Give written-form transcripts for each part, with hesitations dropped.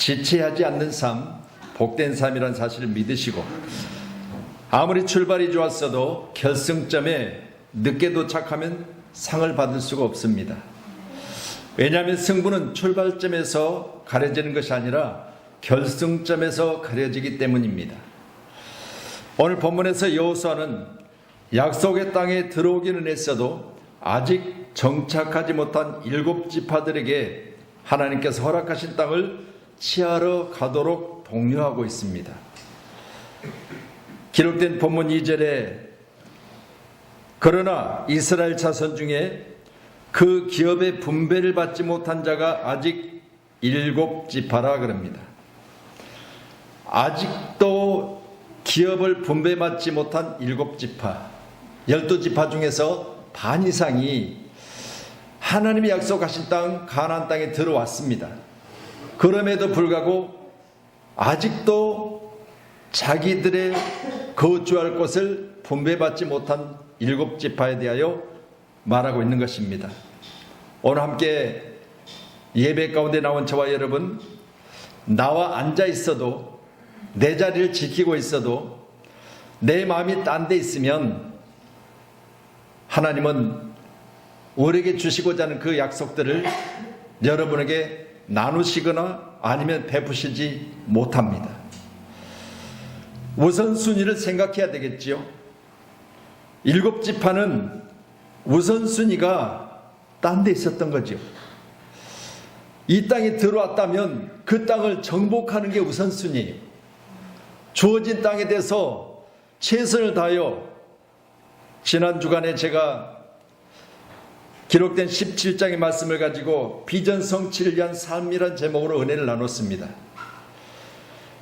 지체하지 않는 삶, 복된 삶이라는 사실을 믿으시고, 아무리 출발이 좋았어도 결승점에 늦게 도착하면 상을 받을 수가 없습니다. 왜냐하면 승부는 출발점에서 가려지는 것이 아니라 결승점에서 가려지기 때문입니다. 오늘 본문에서 여호수아는 약속의 땅에 들어오기는 했어도 아직 정착하지 못한 7지파들에게 하나님께서 허락하신 땅을 취하러 가도록 독려하고 있습니다. 기록된 본문 2절에 그러나 이스라엘 자손 중에 그 기업의 분배를 받지 못한 자가 아직 7지파라 그럽니다. 아직도 기업을 분배받지 못한 7지파, 12지파 중에서 반 이상이 하나님이 약속하신 땅 가나안 땅에 들어왔습니다. 그럼에도 불구하고 아직도 자기들의 거주할 곳을 분배받지 못한 7지파에 대하여 말하고 있는 것입니다. 오늘 함께 예배 가운데 나온 저와 여러분, 나와 앉아 있어도, 내 자리를 지키고 있어도 내 마음이 딴 데 있으면 하나님은 우리에게 주시고자 하는 그 약속들을 여러분에게 나누시거나 아니면 베푸시지 못합니다. 우선순위를 생각해야 되겠지요. 7지파는 우선순위가 딴 데 있었던 거죠. 이 땅에 들어왔다면 그 땅을 정복하는 게 우선순위예요. 주어진 땅에 대해서 최선을 다하여, 지난 주간에 제가 기록된 17장의 말씀을 가지고 비전 성취를 위한 삶이란 제목으로 은혜를 나눴습니다.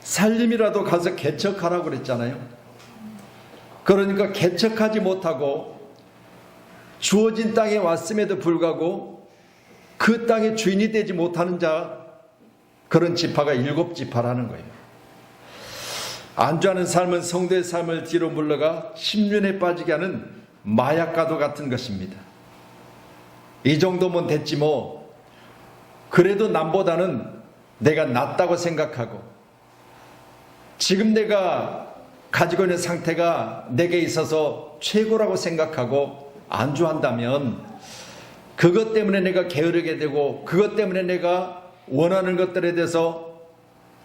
살림이라도 가서 개척하라고 그랬잖아요. 그러니까 개척하지 못하고 주어진 땅에 왔음에도 불구하고 그 땅의 주인이 되지 못하는 자, 그런 지파가 7지파라는 거예요. 안주하는 삶은 성도의 삶을 뒤로 물러가 심륜에 빠지게 하는 마약과도 같은 것입니다. 이 정도면 됐지 뭐, 그래도 남보다는 내가 낫다고 생각하고 지금 내가 가지고 있는 상태가 내게 있어서 최고라고 생각하고 안주한다면 그것 때문에 내가 게으르게 되고 그것 때문에 내가 원하는 것들에 대해서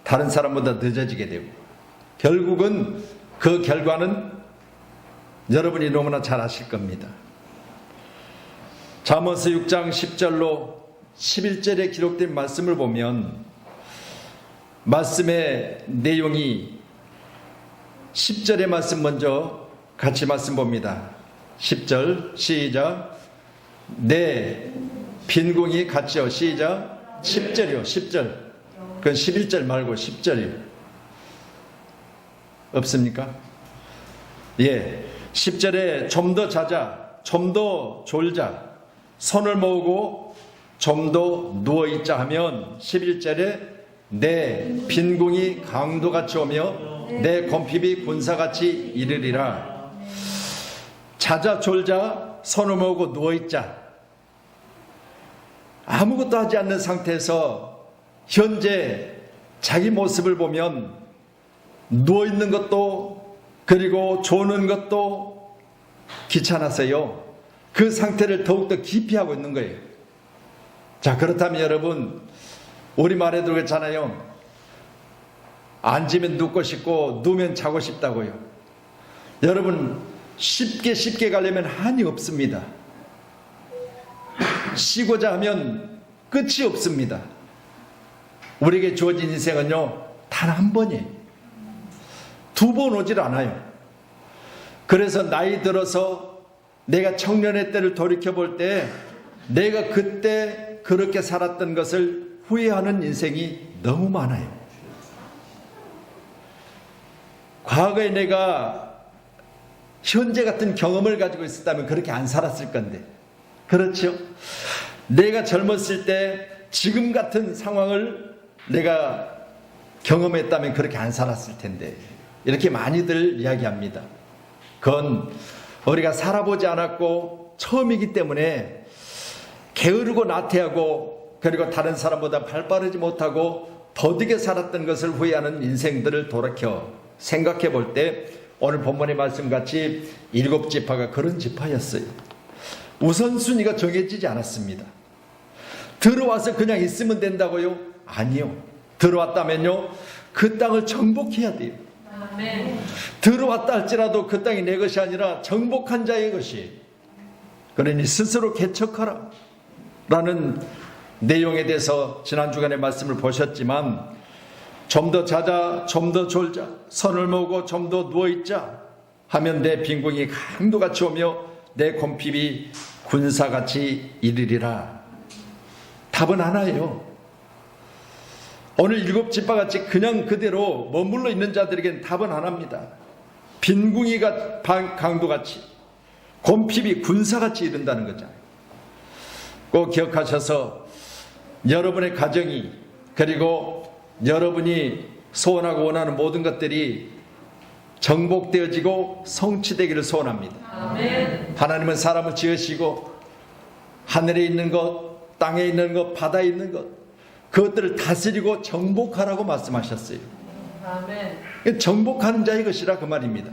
다른 사람보다 늦어지게 되고, 결국은 그 결과는 여러분이 너무나 잘 아실 겁니다. 잠언서 6장 10절로 11절에 기록된 말씀을 보면 말씀의 내용이 10절의 말씀 먼저 같이 말씀 봅니다. 10절 시작. 내 빈궁이 같이요. 시작. 10절이요. 10절. 그건 11절 말고 10절이요. 없습니까? 예. 10절에 좀 더 자자, 좀 더 졸자, 손을 모으고 좀 더 누워있자 하면 11절에 내 빈궁이 강도같이 오며 내 곰핍이 군사같이 이르리라. 자자, 졸자, 손을 모으고 누워있자. 아무것도 하지 않는 상태에서 현재 자기 모습을 보면 누워있는 것도 그리고 조는 것도 귀찮아서요, 그 상태를 더욱더 기피하고 있는 거예요. 자, 그렇다면 여러분, 우리말에도 그렇잖아요. 앉으면 눕고 싶고 누우면 자고 싶다고요. 여러분, 쉽게 가려면 한이 없습니다. 쉬고자 하면 끝이 없습니다. 우리에게 주어진 인생은요, 단 한 번이에요. 2번 오질 않아요. 그래서 나이 들어서 내가 청년의 때를 돌이켜볼 때 내가 그때 그렇게 살았던 것을 후회하는 인생이 너무 많아요. 과거에 내가 현재 같은 경험을 가지고 있었다면 그렇게 안 살았을 건데, 그렇죠? 내가 젊었을 때 지금 같은 상황을 내가 경험했다면 그렇게 안 살았을 텐데, 이렇게 많이들 이야기합니다. 그건 우리가 살아보지 않았고 처음이기 때문에 게으르고 나태하고, 그리고 다른 사람보다 발 빠르지 못하고 더디게 살았던 것을 후회하는 인생들을 돌이켜 생각해 볼 때 오늘 본문의 말씀같이 7지파가 그런 지파였어요. 우선순위가 정해지지 않았습니다. 들어와서 그냥 있으면 된다고요? 아니요. 들어왔다면요, 그 땅을 정복해야 돼요. 아멘. 들어왔다 할지라도 그 땅이 내 것이 아니라 정복한 자의 것이. 그러니 스스로 개척하라 라는 내용에 대해서 지난 주간에 말씀을 보셨지만, 좀 더 자자, 좀 더 졸자, 손을 모으고 좀 더 누워있자 하면 내 빈궁이 강도같이 오며 내 곰핍이 군사같이 이르리라. 답은 하나예요. 오늘 7지파같이 그냥 그대로 머물러 있는 자들에게는 답은 하나입니다. 빈궁이가 강도같이, 곰핍이 군사같이 이른다는 거잖아요. 꼭 기억하셔서 여러분의 가정이, 그리고 여러분이 소원하고 원하는 모든 것들이 정복되어지고 성취되기를 소원합니다. 아멘. 하나님은 사람을 지으시고 하늘에 있는 것, 땅에 있는 것, 바다에 있는 것, 그것들을 다스리고 정복하라고 말씀하셨어요. 아멘. 정복하는 자의 것이라 그 말입니다.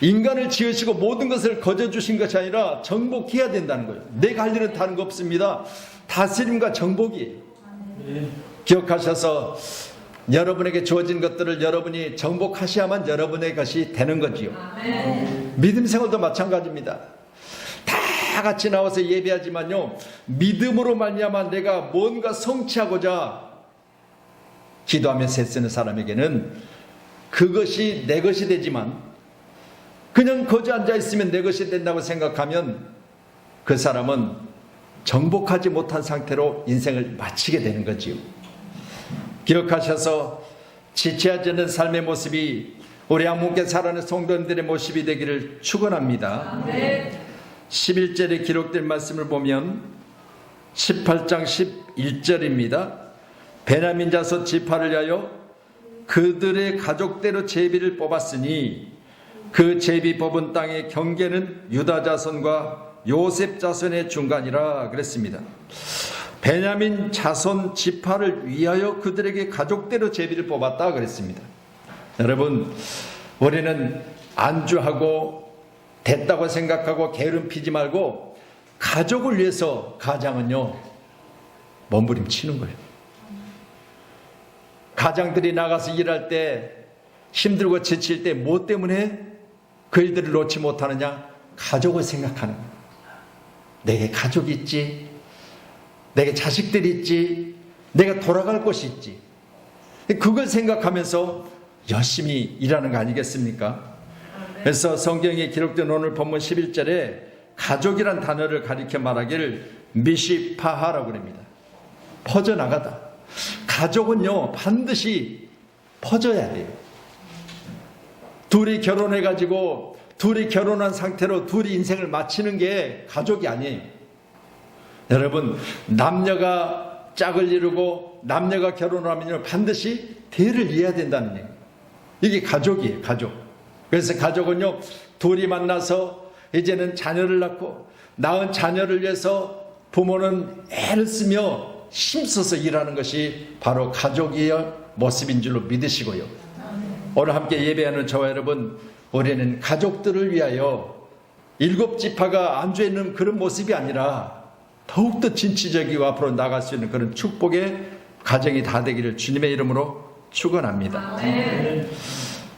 인간을 지으시고 모든 것을 거저주신 것이 아니라 정복해야 된다는 거예요. 내가 할 일은 다른 거 없습니다. 다스림과 정복이에요. 기억하셔서 여러분에게 주어진 것들을 여러분이 정복하셔야만 여러분의 것이 되는 거지요. 아멘. 믿음 생활도 마찬가지입니다. 다 같이 나와서 예배하지만요, 믿음으로 말미암아 내가 뭔가 성취하고자 기도하면서 애쓰는 사람에게는 그것이 내 것이 되지만, 그냥 거기 앉아 있으면 내 것이 된다고 생각하면 그 사람은 정복하지 못한 상태로 인생을 마치게 되는 거지요. 기억하셔서 지체하지 않는 삶의 모습이 우리 함께 살아가는 성도님들의 모습이 되기를 축원합니다. 아멘. 11절에 기록된 말씀을 보면 18장 11절입니다. 베냐민 자손 지파를 위하여 그들의 가족대로 제비를 뽑았으니 그 제비 뽑은 땅의 경계는 유다 자손과 요셉 자손의 중간이라 그랬습니다. 베냐민 자손 지파를 위하여 그들에게 가족대로 제비를 뽑았다 그랬습니다. 여러분, 우리는 안주하고 됐다고 생각하고 게으름 피지 말고 가족을 위해서 가장은요, 몸부림치는 거예요. 가장들이 나가서 일할 때 힘들고 지칠 때 뭐 때문에 그 일들을 놓지 못하느냐? 가족을 생각하는 거예요. 내게 가족이 있지, 내게 자식들이 있지, 내가 돌아갈 곳이 있지. 그걸 생각하면서 열심히 일하는 거 아니겠습니까? 그래서 성경에 기록된 오늘 본문 11절에 가족이란 단어를 가리켜 말하기를 미시파하라고 합니다. 퍼져나가다. 가족은요, 반드시 퍼져야 돼요. 둘이 결혼해가지고 둘이 결혼한 상태로 둘이 인생을 마치는 게 가족이 아니에요. 여러분, 남녀가 짝을 이루고 남녀가 결혼하면 반드시 대를 이어야 된다는 얘기예요. 이게 가족이에요, 가족. 그래서 가족은요, 둘이 만나서 이제는 자녀를 낳고 낳은 자녀를 위해서 부모는 애를 쓰며 힘써서 일하는 것이 바로 가족의 모습인 줄로 믿으시고요. 오늘 함께 예배하는 저와 여러분, 우리는 가족들을 위하여 7지파가 안주해 있는 그런 모습이 아니라 더욱더 진취적이고 앞으로 나갈 수 있는 그런 축복의 가정이 다 되기를 주님의 이름으로 축원합니다.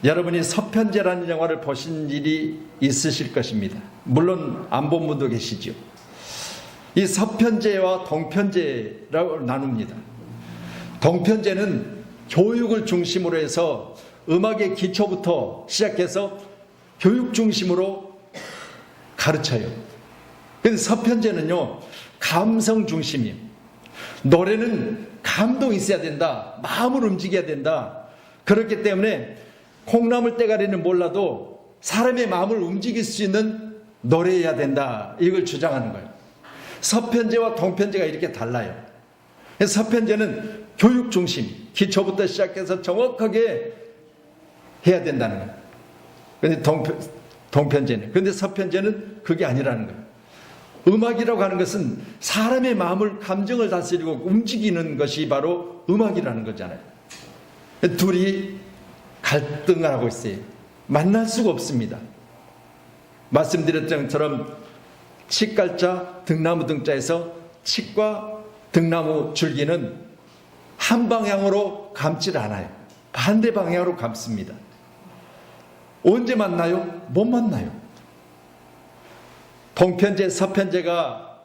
여러분이 서편제라는 영화를 보신 일이 있으실 것입니다. 물론 안 본 분도 계시죠. 이 서편제와 동편제라고 나눕니다. 동편제는 교육을 중심으로 해서 음악의 기초부터 시작해서 교육 중심으로 가르쳐요. 그런데 서편제는요, 감성 중심이에요. 노래는 감동이 있어야 된다. 마음을 움직여야 된다. 그렇기 때문에 콩나물 대가리는 몰라도 사람의 마음을 움직일 수 있는 노래여야 된다. 이걸 주장하는 거예요. 서편제와 동편제가 이렇게 달라요. 서편제는 교육 중심, 기초부터 시작해서 정확하게 해야 된다는 거예요. 그런데 동편제는, 그런데 서편제는 그게 아니라는 거예요. 음악이라고 하는 것은 사람의 마음을, 감정을 다스리고 움직이는 것이 바로 음악이라는 거잖아요. 둘이 갈등을 하고 있어요. 만날 수가 없습니다. 말씀드렸던 것처럼 칡갈자, 등나무 등자에서 칡과 등나무 줄기는 한 방향으로 감질 않아요. 반대 방향으로 감습니다. 언제 만나요? 못 만나요. 동편제, 서편제가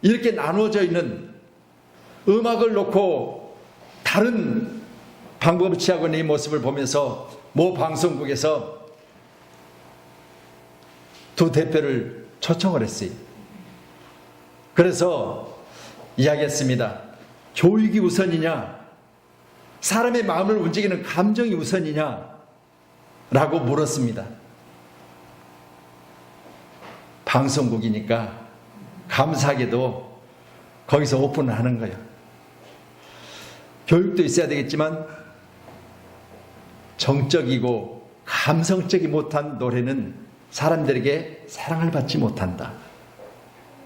이렇게 나누어져 있는, 음악을 놓고 다른 방법을 취하고 있는 이 모습을 보면서 모 방송국에서 두 대표를 초청을 했어요. 그래서 이야기했습니다. 교육이 우선이냐, 사람의 마음을 움직이는 감정이 우선이냐 라고 물었습니다. 방송국이니까 감사하게도 거기서 오픈을 하는 거예요. 교육도 있어야 되겠지만 정적이고 감성적이 못한 노래는 사람들에게 사랑을 받지 못한다.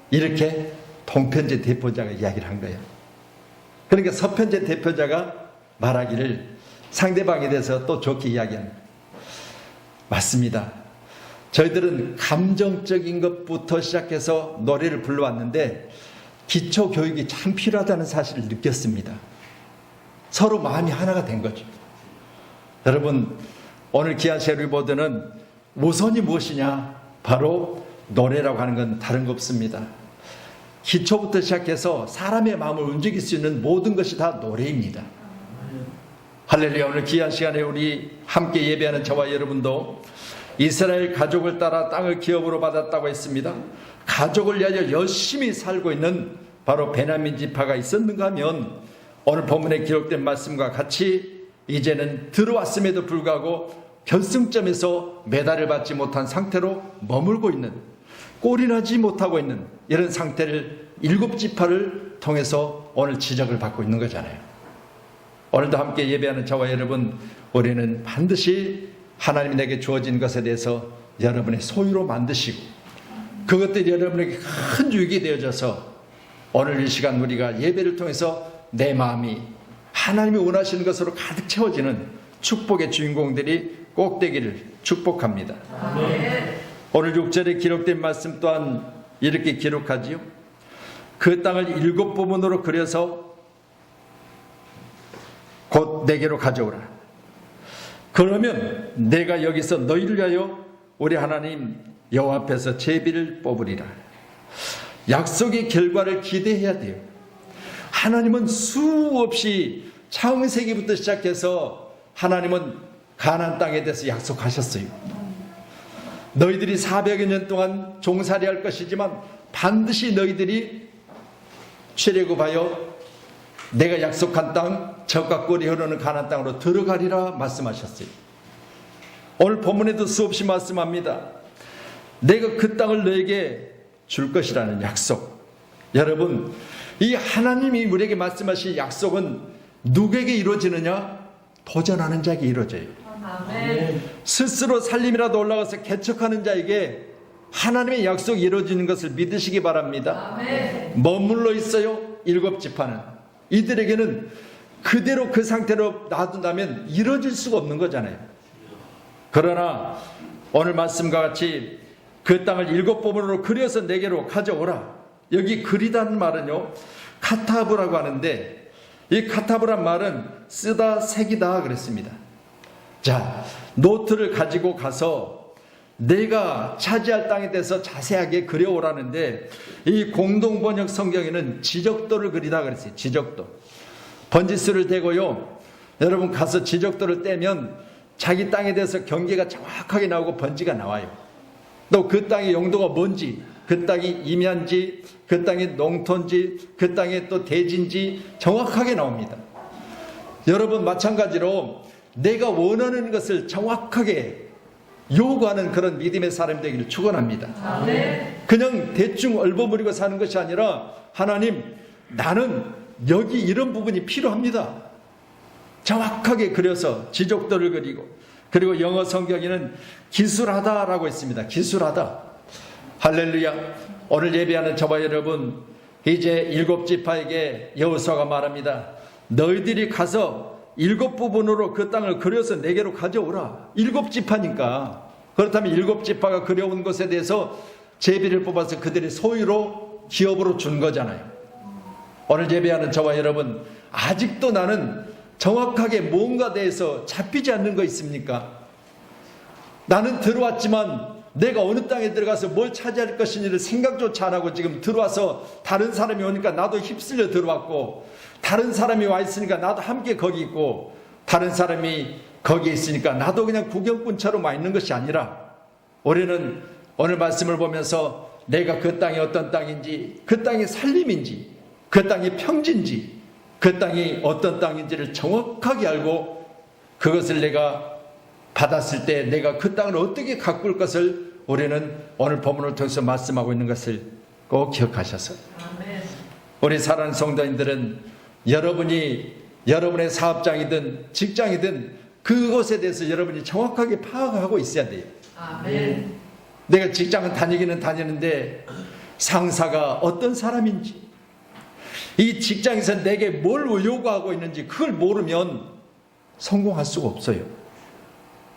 이렇게 동편제 대표자가 이야기를 한 거예요. 그러니까 서편제 대표자가 말하기를 상대방에 대해서 또 좋게 이야기합니다. 맞습니다. 저희들은 감정적인 것부터 시작해서 노래를 불러왔는데 기초 교육이 참 필요하다는 사실을 느꼈습니다. 서로 마음이 하나가 된 거죠. 여러분, 오늘 귀한 셰리보드는 우선이 무엇이냐? 바로 노래라고 하는 건 다른 거 없습니다. 기초부터 시작해서 사람의 마음을 움직일 수 있는 모든 것이 다 노래입니다. 할렐루야. 오늘 귀한 시간에 우리 함께 예배하는 저와 여러분도 이스라엘 가족을 따라 땅을 기업으로 받았다고 했습니다. 가족을 위하여 열심히 살고 있는 바로 베냐민 지파가 있었는가 하면 오늘 본문에 기록된 말씀과 같이 이제는 들어왔음에도 불구하고 결승점에서 메달을 받지 못한 상태로 머물고 있는, 꼴이 나지 못하고 있는 이런 상태를 7지파를 통해서 오늘 지적을 받고 있는 거잖아요. 오늘도 함께 예배하는 저와 여러분, 우리는 반드시 하나님이 내게 주어진 것에 대해서 여러분의 소유로 만드시고 그것들이 여러분에게 큰 유익이 되어져서 오늘 이 시간 우리가 예배를 통해서 내 마음이 하나님이 원하시는 것으로 가득 채워지는 축복의 주인공들이 꼭 되기를 축복합니다. 아멘. 오늘 6절에 기록된 말씀 또한 이렇게 기록하지요. 그 땅을 7부분으로 그려서 곧 내게로 가져오라. 그러면 내가 여기서 너희를 위하여 우리 하나님 여호와 앞에서 제비를 뽑으리라. 약속의 결과를 기대해야 돼요. 하나님은 수없이 창세기부터 시작해서 하나님은 가나안 땅에 대해서 약속하셨어요. 너희들이 400여 년 동안 종살이할 것이지만 반드시 너희들이 출애굽하여 내가 약속한 땅, 젖과 꿀이 흐르는 가나안 땅으로 들어가리라 말씀하셨어요. 오늘 본문에도 수없이 말씀합니다. 내가 그 땅을 너에게 줄 것이라는 약속. 여러분, 이 하나님이 우리에게 말씀하신 약속은 누구에게 이루어지느냐? 도전하는 자에게 이루어져요. 아멘. 스스로 살림이라도 올라가서 개척하는 자에게 하나님의 약속이 이루어지는 것을 믿으시기 바랍니다. 아멘. 머물러 있어요. 7지파는. 이들에게는 그대로 그 상태로 놔둔다면 이루어질 수가 없는 거잖아요. 그러나 오늘 말씀과 같이 그 땅을 7부분으로 그려서 내게로 가져오라. 여기 그리다는 말은요, 카타브라고 하는데 이 카타브란 말은 쓰다, 새기다 그랬습니다. 자, 노트를 가지고 가서 내가 차지할 땅에 대해서 자세하게 그려오라는데 이 공동번역 성경에는 지적도를 그리다 그랬어요. 지적도. 번지수를 대고요, 여러분 가서 지적도를 떼면 자기 땅에 대해서 경계가 정확하게 나오고 번지가 나와요. 또 그 땅의 용도가 뭔지, 그 땅이 임야인지, 그 땅이 농토인지, 그 땅이 또 대지인지 정확하게 나옵니다. 여러분 마찬가지로 내가 원하는 것을 정확하게 요구하는 그런 믿음의 사람 되기를 축원합니다. 아멘. 그냥 대충 얼버무리고 사는 것이 아니라 하나님, 나는 여기 이런 부분이 필요합니다. 정확하게 그려서 지적도를 그리고, 그리고 영어 성경에는 기술하다라고 했습니다. 기술하다. 할렐루야. 오늘 예배하는 저와 여러분, 이제 7지파에게 여호수아가 말합니다. 너희들이 가서 7부분으로 그 땅을 그려서 내게로 가져오라. 7지파니까. 그렇다면 7지파가 그려온 것에 대해서 제비를 뽑아서 그들의 소유로 기업으로 준 거잖아요. 오늘 예배하는 저와 여러분, 아직도 나는 정확하게 뭔가 대해서 잡히지 않는 거 있습니까? 나는 들어왔지만 내가 어느 땅에 들어가서 뭘 차지할 것인지를 생각조차 안 하고 지금 들어와서 다른 사람이 오니까 나도 휩쓸려 들어왔고, 다른 사람이 와 있으니까 나도 함께 거기 있고, 다른 사람이 거기 있으니까 나도 그냥 구경꾼처럼 와 있는 것이 아니라, 우리는 오늘 말씀을 보면서 내가 그 땅이 어떤 땅인지, 그 땅이 살림인지, 그 땅이 평지인지, 그 땅이 어떤 땅인지를 정확하게 알고 그것을 내가 받았을 때 내가 그 땅을 어떻게 가꿀 것을 우리는 오늘 본문을 통해서 말씀하고 있는 것을 꼭 기억하셔서, 아멘. 우리 사랑하는 성도님들은 여러분이 여러분의 사업장이든 직장이든 그것에 대해서 여러분이 정확하게 파악하고 있어야 돼요. 아멘. 내가 직장은 다니기는 다니는데 상사가 어떤 사람인지, 이 직장에서 내게 뭘 요구하고 있는지 그걸 모르면 성공할 수가 없어요.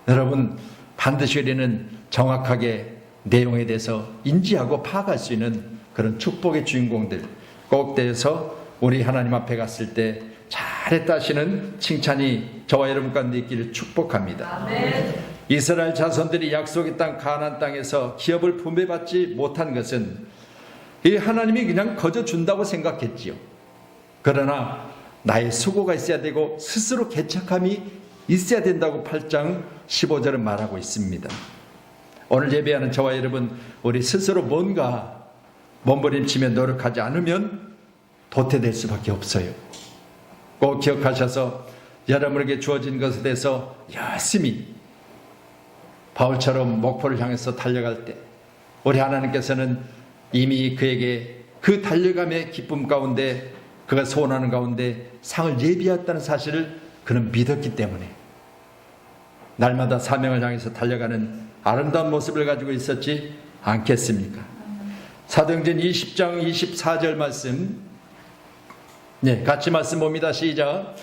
여러분, 반드시 우리는 정확하게 내용에 대해서 인지하고 파악할 수 있는 그런 축복의 주인공들 꼭 되어서 우리 하나님 앞에 갔을 때 잘했다 하시는 칭찬이 저와 여러분 가운데 있기를 축복합니다. 아멘. 이스라엘 자손들이 약속의 땅 가나안 땅에서 기업을 분배받지 못한 것은 이 하나님이 그냥 거저 준다고 생각했지요. 그러나 나의 수고가 있어야 되고 스스로 개척함이 있어야 된다고 8장 15절은 말하고 있습니다. 오늘 예배하는 저와 여러분, 우리 스스로 뭔가 몸부림치며 노력하지 않으면 도태될 수밖에 없어요. 꼭 기억하셔서 여러분에게 주어진 것에 대해서 열심히 바울처럼 목표를 향해서 달려갈 때 우리 하나님께서는 이미 그에게 그 달려감의 기쁨 가운데, 그가 소원하는 가운데 상을 예비했다는 사실을 그는 믿었기 때문에 날마다 사명을 향해서 달려가는 아름다운 모습을 가지고 있었지 않겠습니까? 사도행전 20장 24절 말씀, 같이 말씀 봅니다. 시작.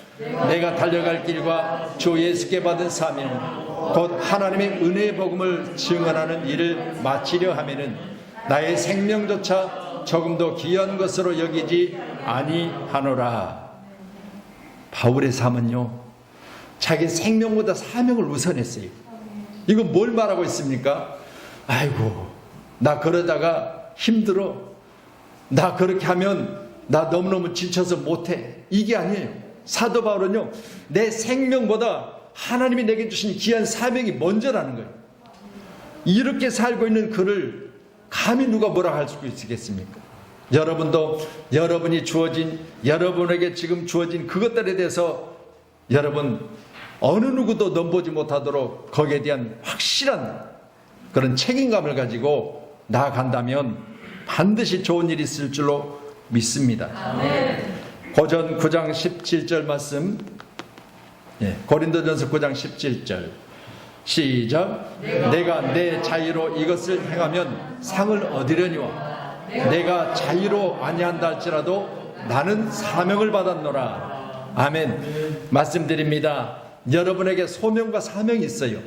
내가 달려갈 길과 주 예수께 받은 사명 곧 하나님의 은혜의 복음을 증언하는 일을 마치려 하면은 나의 생명조차 조금도 귀한 것으로 여기지 아니하노라. 바울의 삶은요, 자기 생명보다 사명을 우선했어요. 이거 뭘 말하고 있습니까? 아이고, 나 그러다가 힘들어, 나 그렇게 하면 나 너무너무 지쳐서 못해, 이게 아니에요. 사도 바울은요, 내 생명보다 하나님이 내게 주신 귀한 사명이 먼저라는 거예요. 이렇게 살고 있는 그를 감히 누가 뭐라 할 수 있겠습니까? 여러분도 여러분에게 지금 주어진 그것들에 대해서 여러분 어느 누구도 넘보지 못하도록 거기에 대한 확실한 그런 책임감을 가지고 나아간다면 반드시 좋은 일이 있을 줄로 믿습니다. 아멘. 고전 9장 17절 말씀, 고린도전서 9장 17절 시작. 내가 내 자유로 이것을 행하면 상을 얻으려니와 내가 자유로 아니한다 할지라도 나는 사명을 받았노라. 아멘. 말씀드립니다. 여러분에게 소명과 사명이 있어요.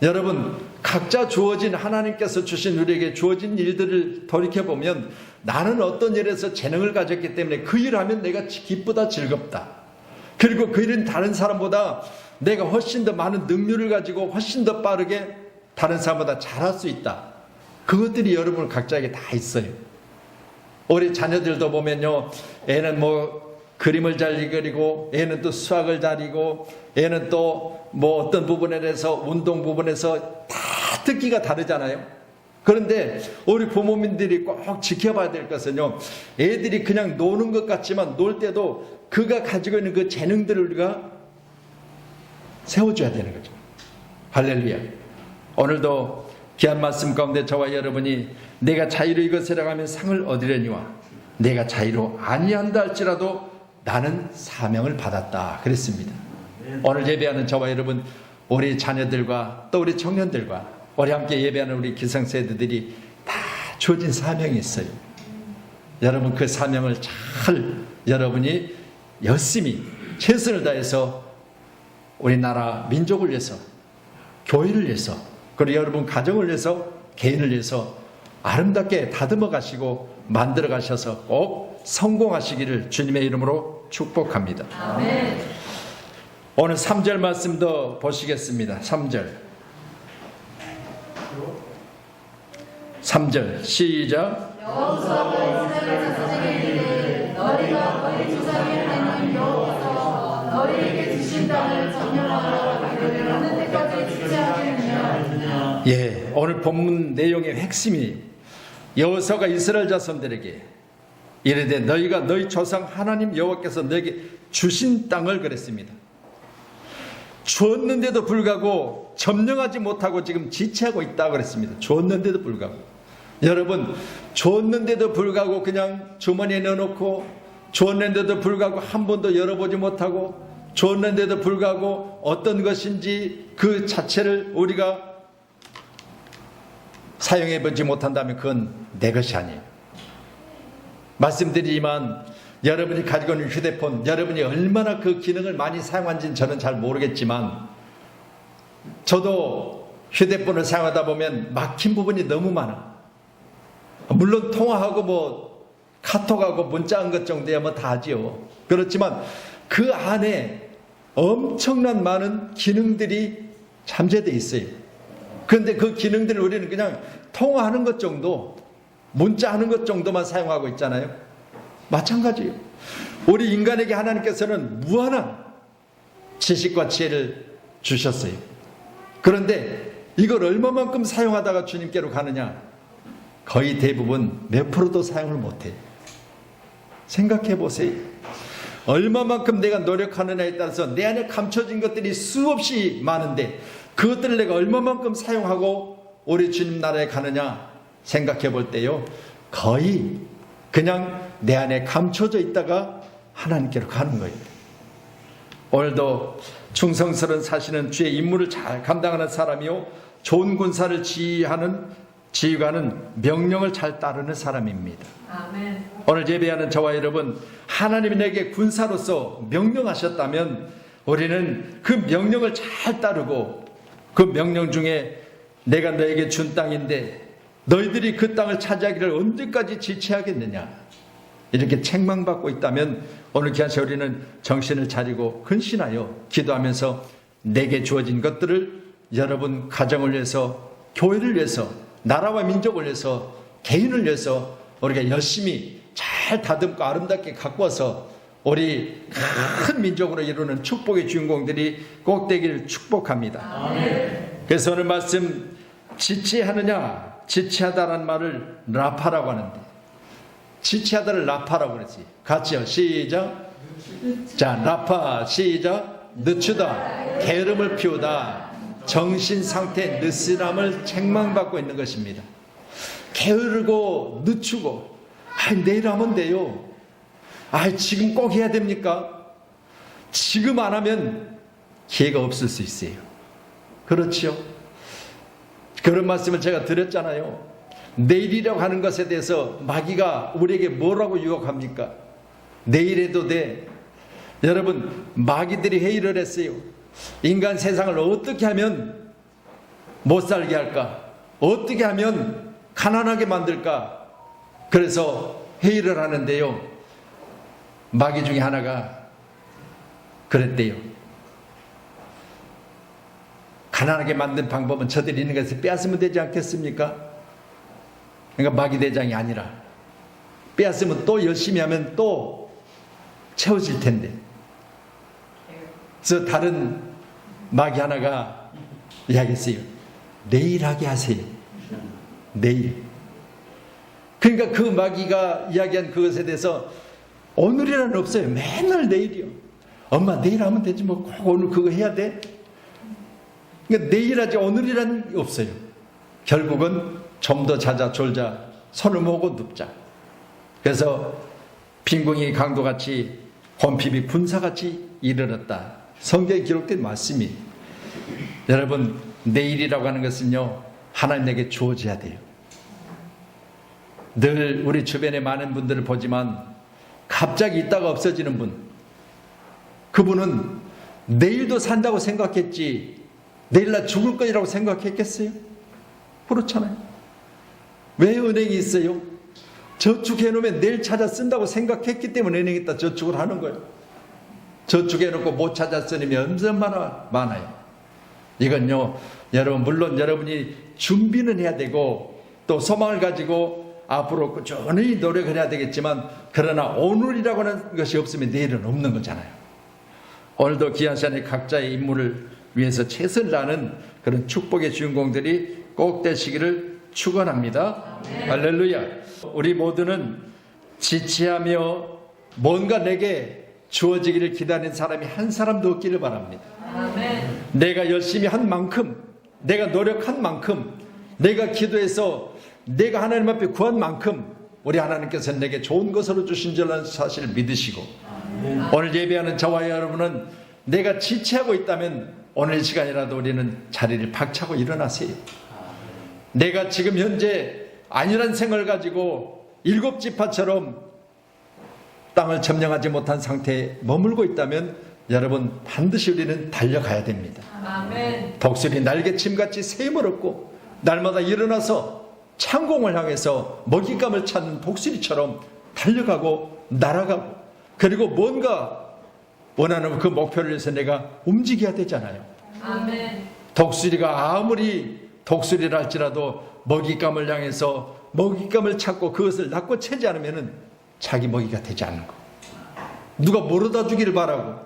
여러분, 각자 주어진, 하나님께서 주신 우리에게 주어진 일들을 돌이켜보면 나는 어떤 일에서 재능을 가졌기 때문에 그 일을 하면 내가 기쁘다, 즐겁다. 그리고 그 일은 다른 사람보다 내가 훨씬 더 많은 능률을 가지고 훨씬 더 빠르게 다른 사람보다 잘할 수 있다. 그것들이 여러분 각자에게 다 있어요. 우리 자녀들도 보면요, 애는 그림을 잘 그리고, 애는 또 수학을 잘 이고, 애는 또 어떤 부분에 대해서, 운동 부분에서 다 특기가 다르잖아요. 그런데 우리 부모님들이 꼭 지켜봐야 될 것은요, 애들이 그냥 노는 것 같지만 놀 때도 그가 가지고 있는 그 재능들을 우리가 세워줘야 되는 거죠. 할렐루야. 오늘도 귀한 말씀 가운데 저와 여러분이 내가 자유로 이것을 행하면 상을 얻으려니와 내가 자유로 아니한다 할지라도 나는 사명을 받았다 그랬습니다. 오늘 예배하는 저와 여러분, 우리 자녀들과 또 우리 청년들과 우리 함께 예배하는 우리 기성세대들이 다 주어진 사명이 있어요. 여러분 그 사명을 잘 여러분이 열심히 최선을 다해서 우리나라 민족을 위해서, 교회를 위해서, 그리고 여러분 가정을 위해서, 개인을 위해서 아름답게 다듬어 가시고 만들어 가셔서 꼭 성공하시기를 주님의 이름으로 축복합니다. 아멘. 오늘 3절 말씀도 보시겠습니다. 3절 시작. 여호수아가 이스라엘 자손에게 이르되 너희가 너희 조상의 하나님 여호와서 너희에게 주신 땅을 정령하라 이르는 때까지 지체하겠느냐. 예, 오늘 본문 내용의 핵심이 여호수아가 이스라엘 자손들에게 이르되 너희가 너희 조상 하나님 여호와께서 너에게 주신 땅을 그랬습니다. 주었는데도 불구하고 점령하지 못하고 지금 지체하고 있다고 그랬습니다. 주었는데도 불구하고. 여러분, 주었는데도 불구하고 그냥 주머니에 넣어놓고, 주었는데도 불구하고 한 번도 열어보지 못하고, 주었는데도 불구하고 어떤 것인지 그 자체를 우리가 사용해보지 못한다면 그건 내 것이 아니에요. 말씀드리지만 여러분이 가지고 있는 휴대폰, 여러분이 얼마나 그 기능을 많이 사용한지는 저는 잘 모르겠지만, 저도 휴대폰을 사용하다 보면 막힌 부분이 너무 많아. 물론 통화하고 뭐 카톡하고 문자한 것 정도야 뭐 다 하지요. 그렇지만 그 안에 엄청난 많은 기능들이 잠재되어 있어요. 그런데 그 기능들을 우리는 그냥 통화하는 것 정도, 문자하는 것 정도만 사용하고 있잖아요. 마찬가지예요. 우리 인간에게 하나님께서는 무한한 지식과 지혜를 주셨어요. 그런데 이걸 얼마만큼 사용하다가 주님께로 가느냐? 거의 대부분 몇 프로도 사용을 못해요. 생각해 보세요. 얼마만큼 내가 노력하느냐에 따라서 내 안에 감춰진 것들이 수없이 많은데 그것들을 내가 얼마만큼 사용하고 우리 주님 나라에 가느냐 생각해 볼 때요, 거의 그냥 내 안에 감춰져 있다가 하나님께로 가는 거예요. 오늘도 충성스러운 사시는 주의 임무를 잘 감당하는 사람이요, 좋은 군사를 지휘관은 명령을 잘 따르는 사람입니다. 아멘. 오늘 예배하는 저와 여러분, 하나님이 내게 군사로서 명령하셨다면 우리는 그 명령을 잘 따르고, 그 명령 중에 내가 너에게 준 땅인데 너희들이 그 땅을 차지하기를 언제까지 지체하겠느냐, 이렇게 책망받고 있다면 오늘 귀한 우리는 정신을 차리고 근신하여 기도하면서 내게 주어진 것들을 여러분 가정을 위해서, 교회를 위해서, 나라와 민족을 위해서, 개인을 위해서 우리가 열심히 잘 다듬고 아름답게 가꾸어서 우리 큰 민족으로 이루는 축복의 주인공들이 꼭 되기를 축복합니다. 아멘. 그래서 오늘 말씀, 지체하느냐, 지체하다라는 말을 라파라고 하는데, 지체하다를 라파라고 그러지. 같이요, 시작. 자, 라파, 시작. 늦추다, 게으름을 피우다, 정신 상태 느슨함을 책망받고 있는 것입니다. 게으르고 늦추고, 내일 하면 돼요. 지금 꼭 해야 됩니까? 지금 안 하면 기회가 없을 수 있어요. 그렇지요? 그런 말씀을 제가 드렸잖아요. 내일이라고 하는 것에 대해서 마귀가 우리에게 뭐라고 유혹합니까? 내일 해도 돼. 여러분, 마귀들이 회의를 했어요. 인간 세상을 어떻게 하면 못 살게 할까? 어떻게 하면 가난하게 만들까? 그래서 회의를 하는데요, 마귀 중에 하나가 그랬대요. 가난하게 만든 방법은 저들이 있는 것을 빼앗으면 되지 않겠습니까? 그러니까 마귀 대장이 아니라 빼앗으면 또 열심히 하면 또 채워질 텐데. 그래서 다른 마귀 하나가 이야기했어요. 내일 하게 하세요. 내일. 그러니까 그 마귀가 이야기한 그것에 대해서 오늘이라는 없어요. 맨날 내일이요. 엄마 내일 하면 되지 뭐 꼭 오늘 그거 해야 돼? 그러니까 내일 하지 오늘이라는 게 없어요. 결국은 좀 더 자자 졸자, 손을 모으고 눕자. 그래서 빈궁이 강도같이 혼핍이 군사같이 이르렀다. 성경에 기록된 말씀이. 여러분, 내일이라고 하는 것은요, 하나님 내게 주어져야 돼요. 늘 우리 주변에 많은 분들을 보지만 갑자기 있다가 없어지는 분, 그분은 내일도 산다고 생각했지 내일 나 죽을 거라고 생각했겠어요? 그렇잖아요. 왜 은행이 있어요? 저축해놓으면 내일 찾아 쓴다고 생각했기 때문에 은행에다 저축을 하는 거예요. 저축해놓고 못 찾아 쓰면 얼마나 많아요. 이건요, 여러분, 물론 여러분이 준비는 해야 되고 또 소망을 가지고 앞으로 꾸준히 노력을 해야 되겠지만, 그러나 오늘이라고 하는 것이 없으면 내일은 없는 거잖아요. 오늘도 귀한 시간에 각자의 임무를 위해서 최선을 다하는 그런 축복의 주인공들이 꼭 되시기를 축원합니다. 할렐루야. 우리 모두는 지체하며 뭔가 내게 주어지기를 기다리는 사람이 한 사람도 없기를 바랍니다. 아멘. 내가 열심히 한 만큼, 내가 노력한 만큼, 내가 기도해서 내가 하나님 앞에 구한 만큼 우리 하나님께서 내게 좋은 것으로 주신 줄은 사실을 믿으시고, 오늘 예배하는 저와 여러분은 내가 지체하고 있다면 오늘 시간이라도 우리는 자리를 박차고 일어나세요. 내가 지금 현재 안일한 생활을 가지고 일곱 지파처럼 땅을 점령하지 못한 상태에 머물고 있다면 여러분, 반드시 우리는 달려가야 됩니다. 아멘. 독수리 날개침같이 셈을 얻고 날마다 일어나서 창공을 향해서 먹잇감을 찾는 독수리처럼 달려가고 날아가고, 그리고 뭔가 원하는 그 목표를 위해서 내가 움직여야 되잖아요. 아멘. 독수리가 아무리 독수리라 할지라도 먹잇감을 향해서 먹잇감을 찾고 그것을 낳고 채지 않으면 자기 먹이가 되지 않는 거. 누가 물어다 주기를 바라고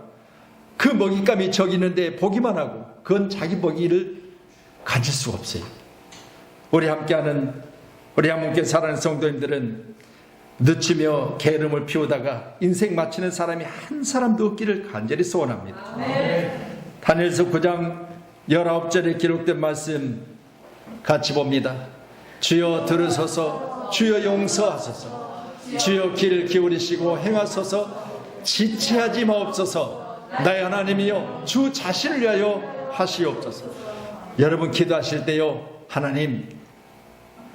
그 먹잇감이 저기 있는데 보기만 하고 그건 자기 먹이를 가질 수가 없어요. 우리 함께하는, 우리 함께 사랑하는 성도님들은 늦추며 게으름을 피우다가 인생 마치는 사람이 한 사람도 없기를 간절히 소원합니다. 아멘. 다니엘서 9장 19절에 기록된 말씀 같이 봅니다. 주여 들으소서, 주여 용서하소서, 주여 귀를 기울이시고 행하소서, 지체하지 마옵소서. 나의 하나님이여, 주 자신을 위하여 하시옵소서. 여러분 기도하실 때요,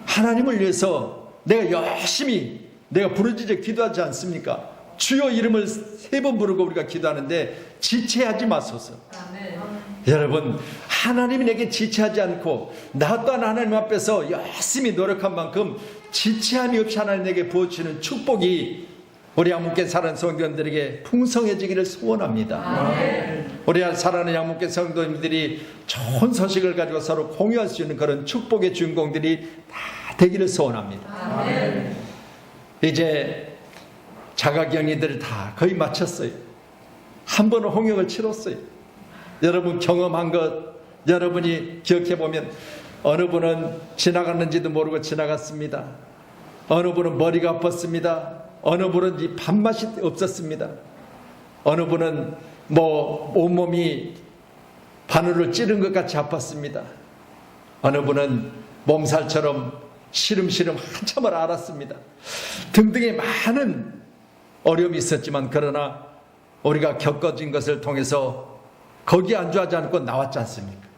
하나님을 위해서 내가 열심히 내가 부르짖어 기도하지 않습니까? 주여 이름을 3번 부르고 우리가 기도하는데 지체하지 마소서. 아멘. 여러분, 하나님이 내게 지체하지 않고 나 또한 하나님 앞에서 열심히 노력한 만큼 지체함이 없이 하나님 내게 부어주시는 축복이 우리 양문께 사랑하는 성도님들에게 풍성해지기를 소원합니다. 아멘. 우리 사랑하는 양문께 성도님들이 좋은 소식을 가지고 서로 공유할 수 있는 그런 축복의 주인공들이 다 되기를 소원합니다. 아멘. 이제 자가격리들을 다 거의 마쳤어요. 한 번은 홍역을 치렀어요. 여러분 경험한 것 여러분이 기억해 보면, 어느 분은 지나갔는지도 모르고 지나갔습니다. 어느 분은 머리가 아팠습니다. 어느 분은 이 밥맛이 없었습니다. 어느 분은 온몸이 바늘로 찌른 것 같이 아팠습니다. 어느 분은 몸살처럼 시름시름 한참을 앓았습니다. 등등의 많은 어려움이 있었지만, 그러나 우리가 겪어진 것을 통해서 거기에 안주하지 않고 나왔지 않습니까?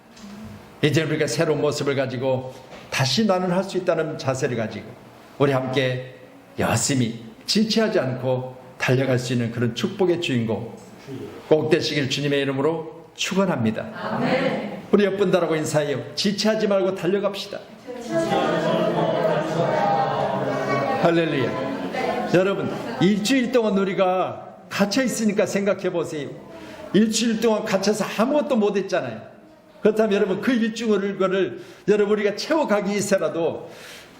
이제 우리가 새로운 모습을 가지고 다시 나는 할 수 있다는 자세를 가지고 우리 함께 열심히 지체하지 않고 달려갈 수 있는 그런 축복의 주인공 꼭 되시길 주님의 이름으로 축원합니다. 아멘. 우리 옆분들하고 인사해요. 지체하지 말고 달려갑시다. 할렐루야. 여러분, 일주일 동안 우리가 갇혀 있으니까 생각해 보세요. 일주일 동안 갇혀서 아무것도 못 했잖아요. 그렇다면 여러분, 그 일주일을 여러분 우리가 채워가기 위해서라도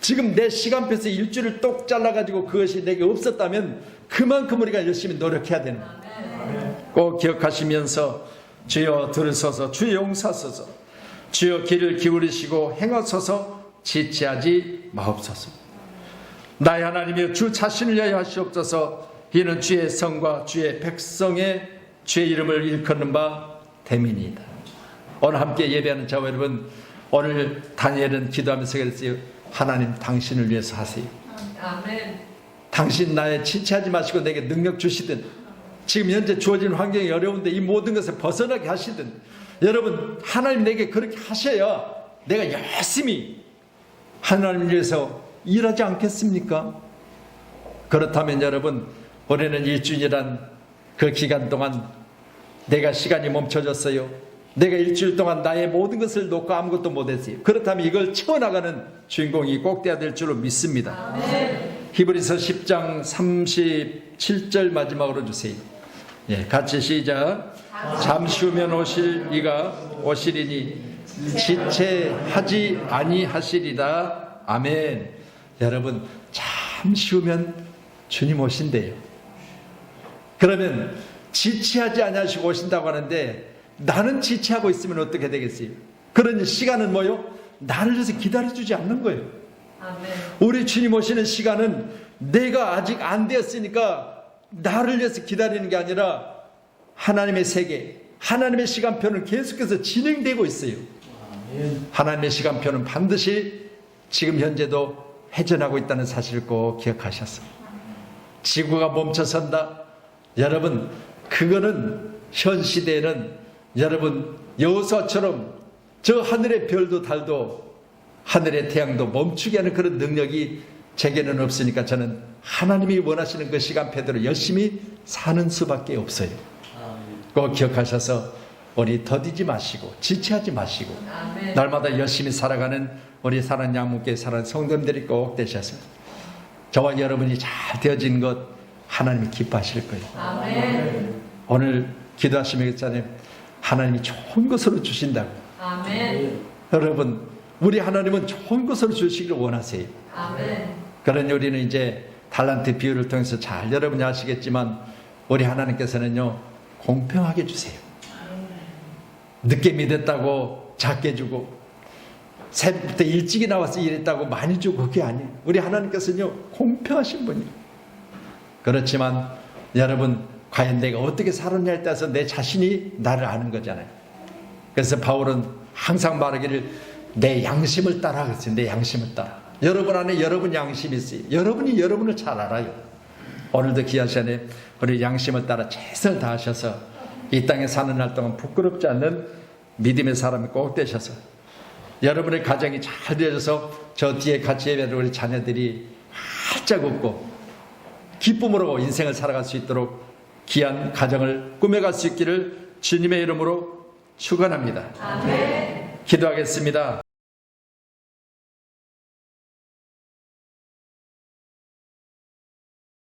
지금 내 시간표에서 일주일을 똑 잘라가지고 그것이 내게 없었다면 그만큼 우리가 열심히 노력해야 되는 거예요. 꼭 기억하시면서 주여 들으소서, 주여 용서하소서, 주여 귀를 기울이시고 행하소서, 지체하지 마옵소서. 나의 하나님이여, 주 자신을 위하여 하시옵소서. 이는 주의 성과 주의 백성의 주의 이름을 일컫는 바 됨이니이다. 오늘 함께 예배하는 자와 여러분, 오늘 다니엘은 기도하면서 그랬어요. 하나님, 당신을 위해서 하세요. 아멘. 당신 나의 지체하지 마시고 내게 능력 주시든, 지금 현재 주어진 환경이 어려운데 이 모든 것을 벗어나게 하시든, 여러분 하나님 내게 그렇게 하셔야 내가 열심히 하나님을 위해서 일하지 않겠습니까? 그렇다면 여러분, 우리는 일주일이란 그 기간 동안 내가 시간이 멈춰졌어요. 내가 일주일 동안 나의 모든 것을 놓고 아무것도 못했어요. 그렇다면 이걸 채워나가는 주인공이 꼭 돼야 될 줄로 믿습니다. 히브리서 10장 37절 마지막으로 주세요. 예, 같이 시작. 잠시 후면 오실 이가 오시리니 지체하지 아니하시리라. 아멘. 여러분, 잠시 후면 주님 오신대요. 그러면 지체하지 아니하시고 오신다고 하는데 나는 지체하고 있으면 어떻게 되겠어요? 그런 시간은 뭐요? 나를 위해서 기다려주지 않는 거예요. 아멘. 우리 주님 오시는 시간은 내가 아직 안 되었으니까 나를 위해서 기다리는 게 아니라 하나님의 세계, 하나님의 시간표는 계속해서 진행되고 있어요. 하나님의 시간표는 반드시 지금 현재도 회전하고 있다는 사실을 꼭 기억하셨어요. 지구가 멈춰선다. 여러분, 그거는 현 시대에는 여러분 여호수아처럼 저 하늘의 별도 달도 하늘의 태양도 멈추게 하는 그런 능력이 제게는 없으니까 저는 하나님이 원하시는 그 시간표대로 열심히 사는 수밖에 없어요. 꼭 기억하셔서 우리 더디지 마시고 지체하지 마시고 아멘. 날마다 열심히 살아가는 우리 사랑하는 양문교회 사랑하는 성도님들이 꼭 되셔서 저와 여러분이 잘 되어진 것 하나님이 기뻐하실 거예요. 아멘. 오늘 기도하시며 했잖아요. 하나님이 좋은 것으로 주신다고. 아멘. 여러분, 우리 하나님은 좋은 것으로 주시기를 원하세요. 아멘. 그러니 우리는 이제 달란트 비유를 통해서 잘 여러분이 아시겠지만 우리 하나님께서는요 공평하게 주세요. 늦게 믿었다고 작게 주고 새벽부터 일찍이 나와서 일했다고 많이 주고 그게 아니에요. 우리 하나님께서는요 공평하신 분이에요. 그렇지만 여러분 과연 내가 어떻게 살았냐에 따라서 내 자신이 나를 아는 거잖아요. 그래서 바울은 항상 말하기를 내 양심을 따라 그랬어요. 내 양심을 따라. 여러분 안에 여러분 양심이 있어요. 여러분이 여러분을 잘 알아요. 오늘도 귀한 시간에 우리 양심을 따라 최선을 다하셔서 이 땅에 사는 날 동안 부끄럽지 않는 믿음의 사람이 꼭 되셔서 여러분의 가정이 잘 되어져서 저 뒤에 같이 예배하는 우리 자녀들이 활짝 웃고 기쁨으로 인생을 살아갈 수 있도록 귀한 가정을 꾸며갈 수 있기를 주님의 이름으로 축원합니다. 아멘. 기도하겠습니다.